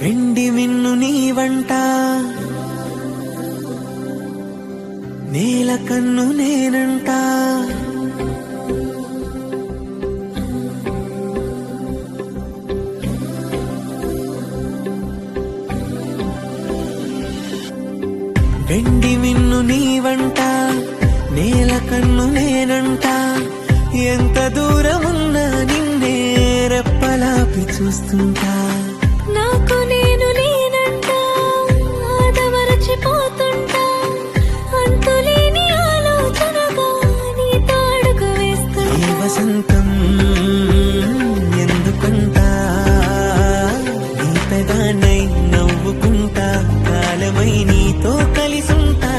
వెండి మిన్ను నీ వంట, నేల కన్ను నేనంట. వెండి మిన్ను నీ వంట, నేల కన్ను నేనంట. ఎంత దూరమున్నా నిన్నే రెప్పలాపి చూస్తుంటా. నాకు నేను నేనంట, ఆదమరచిపోతుంటా. అంతులేని ఆలోచనగా నీతో అడుగు వేస్తుంటా. ఈ వసంతం ఎందుకంటా, నీ పెదానై నవ్వుకుంటా. కాలమై నీతో కలిసుంటా.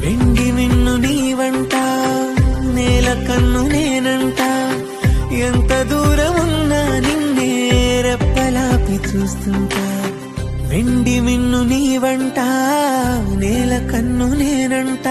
వెండి మిన్ను నీ వంట, నేల కన్ను నేనంట. ఎంత దూరం ఉన్నా నిన్నే రెప్పలాపి చూస్తుంటా. వెండి మిన్ను నీ వంట, నేల కన్ను నేనంట.